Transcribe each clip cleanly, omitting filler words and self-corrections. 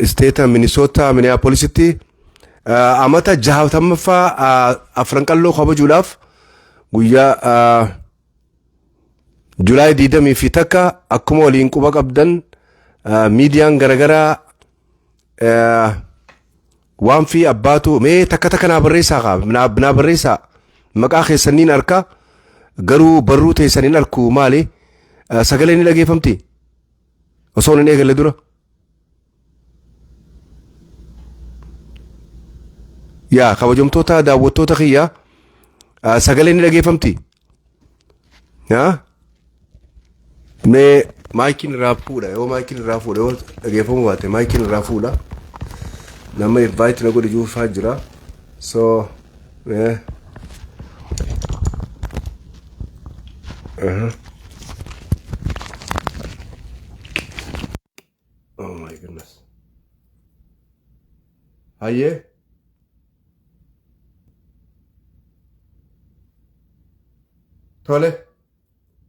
isteeta Minnesota Minneapolisitti amata jahatamaffaa afranqalloo kabajuudhaaf guyyaa July 20 fi takka akkuma waliin quba qabdan miidiyaan garagaraa waan fi abbaatu mee takka naa barreessaa qaba naa barreessaa maqaa keessaniin arka garuu barruu teessaniin arku maali sagaleen ni dhageeffamti osoo hin eegalle dura yaa kabajamtoota daawwattoota kiyya sagaleen ni dhageeffamti yaa mee maayikiin irraa fuudha yoo maayikiin irraa fuudha yoo dhageeffamu baate maayikiin irraa fuudha nama invite na godhe juufaa jira so oh my goodness haye tole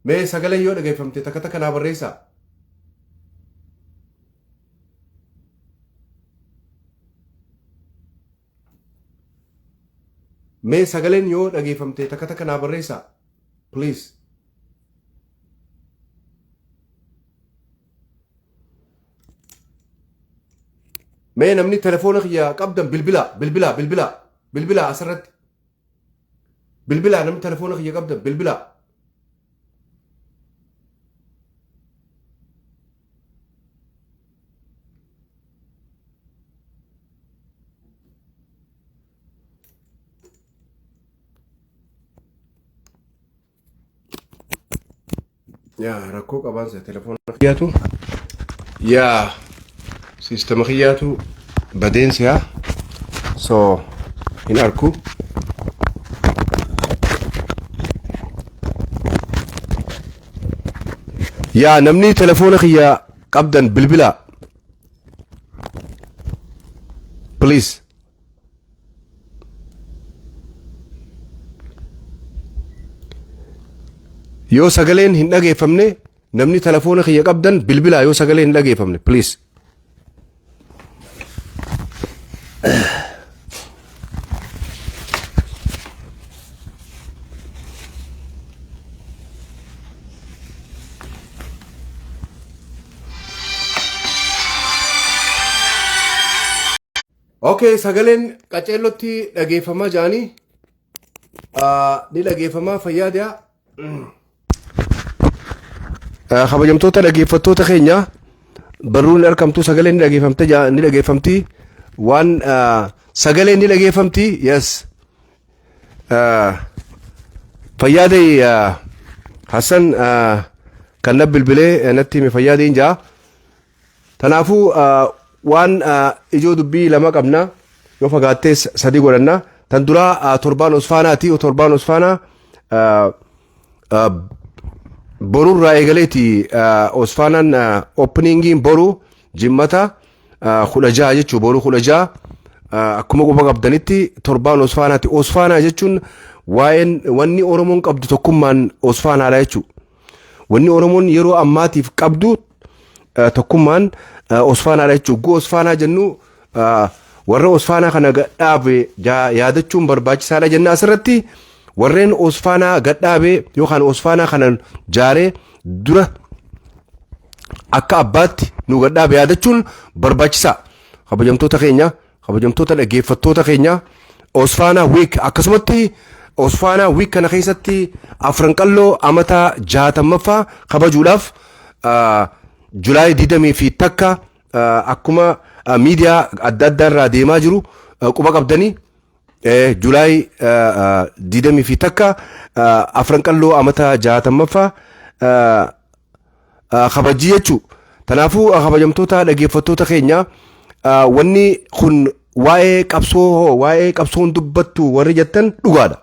mee sagalee yoo dhageeffamte takka naa barreessaa mee sagaleen yoo dhageeffamte takka naa barreessaa please mee namni telefoona kiyya qabdan bilbila asirratti bilbila namni telefoona kiyya qabdan bilbila yaa rakkoo qabaansa telefoona kiyyaatu yaa sistema kiyyaatu badeensiyaa so hin arku yaa namni telefoona kiyya qabdan bilbila please yoo sagaleen hin dhageeffamne namni telefoona kiyya qabdan bilbila yoo sagaleen hin dhageeffamne please okay sagaleen qaceellotti dhageeffamaa jaanii ni dhageeffamaa fayyaadhaa kabajamtoota dhageeffattoota keenya barruun argamtu sagaleen ni dhageeffamti waan sagaleen ni dhageeffamti yes fayyaadee Hassan kan na bilbilee natti hime fayyaadeen jaa tanaafuu waan ijoo dubbii lama qabna yoo fagaattee sadii godhanna tan duraa torbaan osfaanaati torbaan osfaanaa borurraa eegaleeti osfaanaan openingiin boru jimmata 16 jechuu boru 16 akkuma quba qabdanitti torbaan osfaanaati osfaanaa jechuun waa'een wanni oromoon qabdu tokkummaan osfaanaadha jechuu wanni oromoon yeroo ammaatiif qabdu tokkummaan osfaanaadha jechuu gu osfaanaa jennu warra osfaanaa kana gadhaabe yaadachuun barbaachisaadha jenna asirratti warreen osfaanaa gadhaabe yookaan osfaanaa kana jaaree dura akka abbaatti nu gadhaabe yaadachuun barbaachisaa kabajamtoota keenya kabajamtoota dhageeffattoota keenya osfaanaa week akkasumatti osfaanaa week kana keessatti afranqalloo amata 60ffaa kabajuudhaaf July 20 fi takka akkuma miidiyaa adda addaa irraa deemaa jiru quba qabdanii July 20 fi takka afranqalloo amata 60ffaa kabajii jechuu tanaafuu kabajamtoota dhageeffattoota keenya wanni kun waa'ee qabsoon dubbattu warri jettan dhugaadha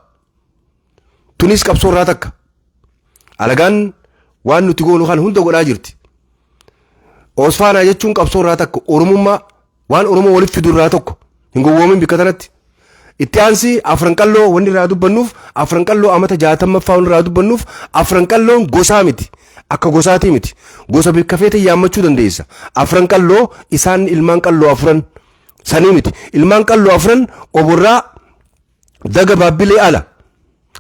tunis qabsoo irraa takka alagaan waan nuti goonu kan hunda godhaa jirti osfaanaa jechuun qabsoo irraa takka oromummaa waan oromoo waliif fidu irraa tokko hin gowwoomin bikka tanatti itti aansi afranqalloo wanni irraa dubbannuuf afranqalloo amata 60ffaa wanni irraa dubbannuuf afranqalloon gosaa miti akka gosaati miti gosa bikka feete yaammachuu dandeessa afran qalloo isaan ilmaan qalloo afran sanii miti ilmaan qalloo afran oborraa daga baabbilee ala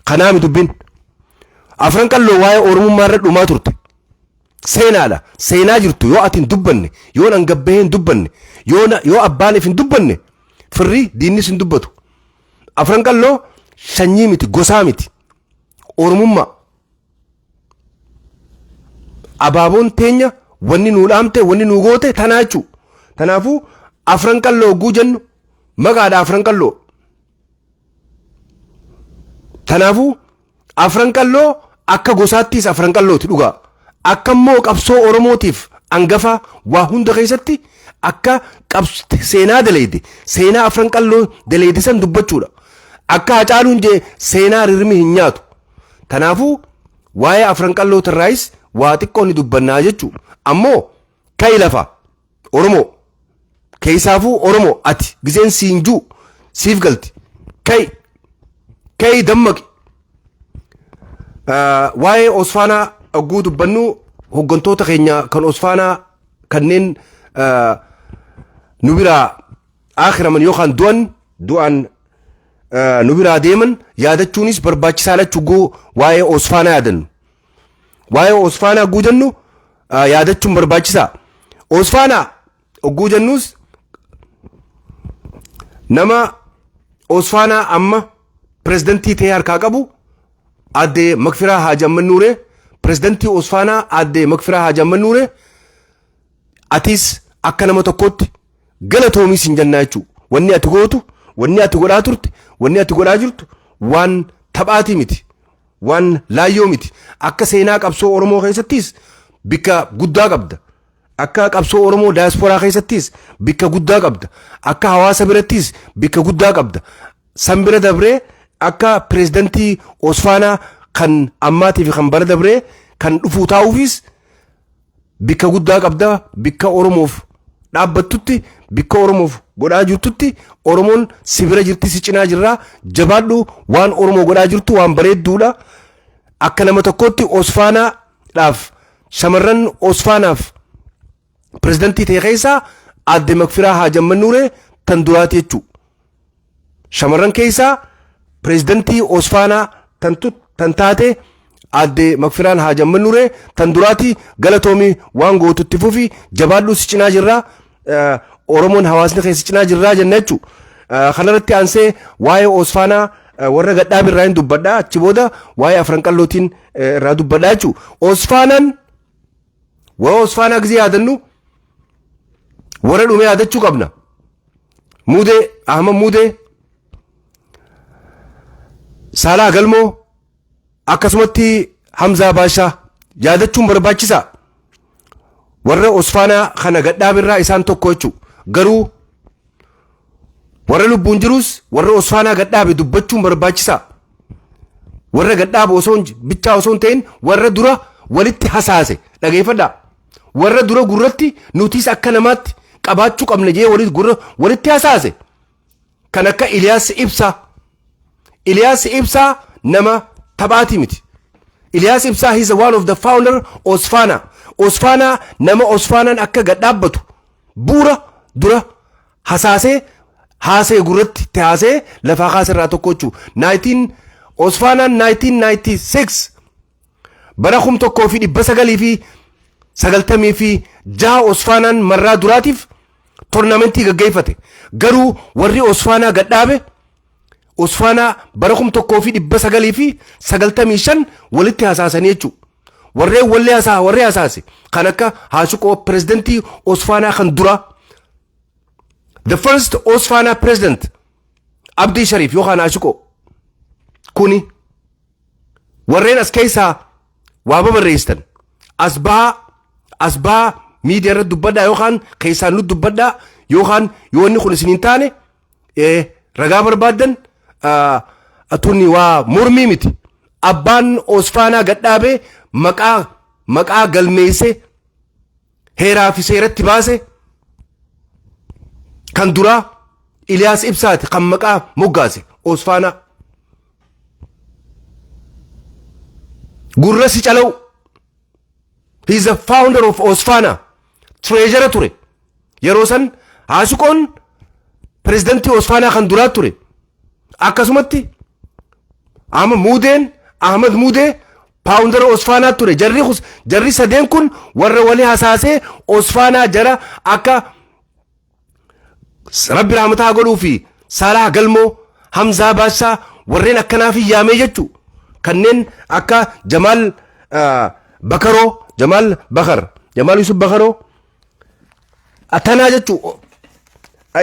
kanaa mi dubbin afran qalloo waa'ee oromummaa irra dhumaa turte seenaadha seenaa jirtu yoo ati hin dubbanne yoo an gabbahee hin dubbanne yoo abbaan if hin dubbanne firri diinnis hin dubbatu afran qalloo sanyii miti gosaa miti oromummaa abaaboon teenya wanni nuu dhaamte wanni nuu goote tanaa jechuu tanaafuu afran qalloo oguu jennu maqaadha afran qalloo tanaafuu afran qalloo akka gosaattiis afran qallooti dhugaa akka immoo qabsoo oromootiif angafa waa hunda keessatti akka seenaa daleede seenaa afran qalloo daleede san dubbachuudha akka hacaaluun jee seenaa rirmi hin nyaatu tanaafuu waa'ee afran qalloo tarraayis waa xiqqoo ni dubbannaa jechuu ammoo ka'i lafa oromoo keessaafuu oromoo ati giseen siinjuu siif galti ka'i dammaqi waa'ee osfaanaa oguu dubbannu hoggantoota keenya kan osfaanaa kanneen nu biraa akhiraman yookaan du'an nu biraa deeman yaadachuunis barbaachisaa lachuu waa'ee osfaanaa yaadannu waa'ee osfaanaa oguu jennu yaadachuun barbaachisaa osfaanaa oguu jennus nama osfaanaa amma pirezidantii ta'ee harkaa qabu addee Makfiraa Haaji Ahmad Nuuree pirezidantii osfaanaa addee Makfiraa Haaji Ahmad Nuuree atis akka nama tokkotti galatoomis hin jennaa jechuu wanni ati gootu wanni ati godhaa turte wanni ati godhaa jirtu waan taphaati miti waan laayyoo miti akka seenaa qabsoo oromoo keessattis bikka guddaa qabda akka qabsoo oromoo daasporaa keessattis bikka guddaa qabda akka hawaasa birattis bikka guddaa qabda san bira dabree akka pirezidantii osfaanaa kan ammaatii fi kan bara dabree kan dhufuu taa'uufis bikka guddaa qabda bikka oromoof dhaabbattutti bikka oromoof godhaa jirtutti oromoon sibira jirti si cinaa jirraa jabaadhu waan oromoo godhaa jirtu waan bareedduudha akka nama tokkotti osfaanaadhaaf shamarran osfaanaaf pirezidantii ta'e keessaa aadde Makfiraa Haaji Ahmad Nuuree tan duraati jechuu shamarran keessaa pirezidantii osfaanaa tan taate aadde Makfiraan Haaji Ahmad Nuuree tan duraati galatoomii waan gootutti fufi jabaadhu si cinaa jirraa oromoon hawaasni keessa cinaa jirraa jenna jechuu kanarratti aansee waa'ee osfaanaa warra gadhaab irraa hin dubbadhaa achi booda waa'ee afran qallootiin irraa dubbadhaa jechuu osfaanaan waa'ee osfaanaa gisee yaadannu warra dhume yaadachuu qabna Muudee Ahmad Muudee Saalaa Galmoo akkasumatti Hamzaa Baashaa yaadachuun barbaachisaa warra osfaanaa kana gadhaab irraa isaan tokko jechuu garuu warra lubbuun jirus warra osfaanaa gadhaabe dubbachuun barbaachisaa warra gadhaabe osoo bichaa osoo hin ta'in warra dura walitti hasaase dhageeffadhaa warra dura gurratti nutis akka namaatti qabaachuu qabna jee walitti hasaase kan akka Iliyaas Ibsaa nama taphaati miti Iliyaas Ibsaa he is one of the founder osfaanaa nama osfaanaan akka gadhaabbatu buura dura haasee gurratti haasee lafaa kaasirraa tokko jechuu osfaanaan 1996 bara 1996 osfaanaan marraa duraatiif toornaamentii gaggeeffate garuu warri osfaanaa gadhaabe osfaanaa bara 1995 walitti hasaasanii jechuu warri hasaase kan akka Haashuqoo pirezidantii osfaanaa kan dura the first osfaanaa president Abdii Shariif yookaan Haashuqoo kuni warreen as keessaa waa babarreessitan asbaa miidiyaa irratti dubbadhaa yookaan keessaan nu dubbadhaa yookaan yoo inni kun isin hin taane ragaa barbaaddan tunni waa mormii miti abbaan osfaanaa gadhaabee maqaa galmeesse heeraa fi seeratti baase kan duraa Iliyaas Ibsaati kan maqaa moggaase osfaanaa gurra si calau He is the founder of Osfana. Treasurer ture. Yeroo san Haashiqoon prezidentii Osfana kan duraa ture. Akkasumatti Ahmad Mudee founder Osfana ture. Jarri sadeen kun warra walii hasaasee Osfana jara akka Rabbi rahmataa godhuu fi Saalah Galmoo, Hamzaa Baashaa warreen akkanaaf yaamee jechu kanneen akka Jamal Yusuf Bakaroo atanaa jechu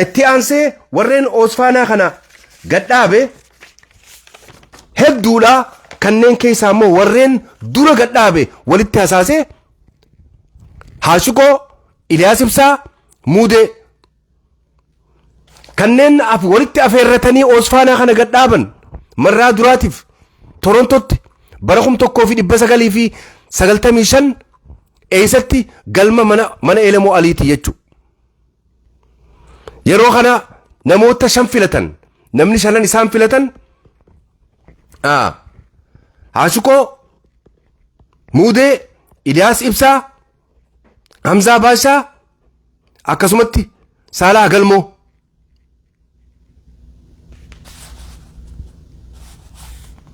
itti aansee warreen Osfana kana gadhaabe hedduudha. Kanneen keessaa immoo warreen dura gadhaabe walitti hasaasee Haashiqoo, Iliyaas Ibsaa, Mudee kanneen walitti afeerratanii Osfana kana gadhaaban marraa duraatiif Torontootti bara 1995 eessatti galma mana Elemoo Aliiti jechu. Yeroo kana namoota 5 filatan, namni 5 isaan filatan Haashiqoo, Mudee, Iliyaas Ibsaa, Hamzaa Baashaa akkasumatti Saalah Galmoo.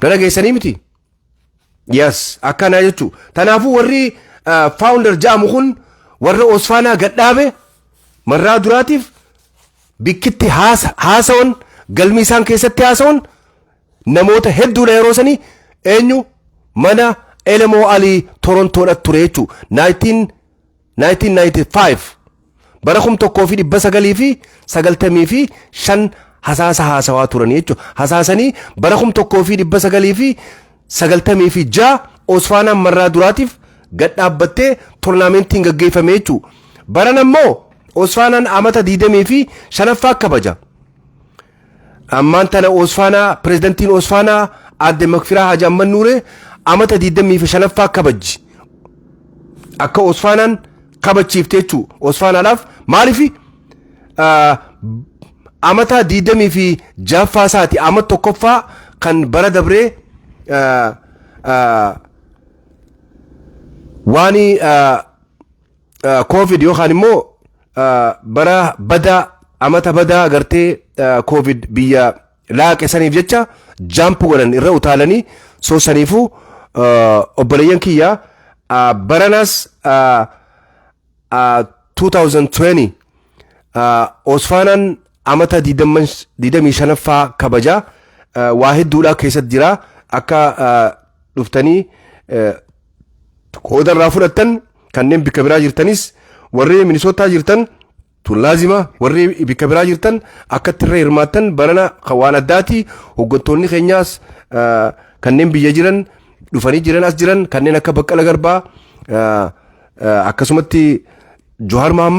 Dara geessanii miti? Yes, akkana jechu. Tanaafuu warri founder jaamu kun warra Osfana gadhaabe marraa duraatiif bikkitti haasawan galmi isaan keessatti haasawan namoota hedduudha. Yeroo sanii eenyu mana Elemoo Alii Torontoodha ture jechu. 1995 bara 1995 haasawaa turan jechu. Hasaasanii bara 1996 Osfanaan marraa duraatiif gadhaabbattee toornaamentiin gaggeeffame jechu. Baran ammoo Osfanaan amata 25ffaa kabaja. Ammaan tana Osfanaa prezidentiin Osfanaa Aadde Makfiraa Haji Ahmad Nuuree amata 25ffaa kabajji. Akka Osfanaan kabachiifte jechu. Osfanaadhaaf maaliif amata 26ffaa isaati amata tokkoffaa kan bara dabree waani COVID yookaan immoo bara badaa amata badaa gartee COVID biyya laaqe saniif jecha jaampu godhan irra utaalanii soosaniifuu obboleeyyan kiyya baranas 2020 Osfanaan amata 25ffaa kabaja waa hedduudha keessatti jira. Akka dhuftanii qoodarraa fudhattan kanneen bikka biraa jirtanis warri Minisootaa jirtan tun laazima warri bikka biraa jirtan akka irra hirmaattan barana waan addaati. Hoggantoonni keenyaas kanneen biyya jiran dhufanii jiran as jiran kanneen akka Baqqala Garbaa akkasumatti Johar Mohammad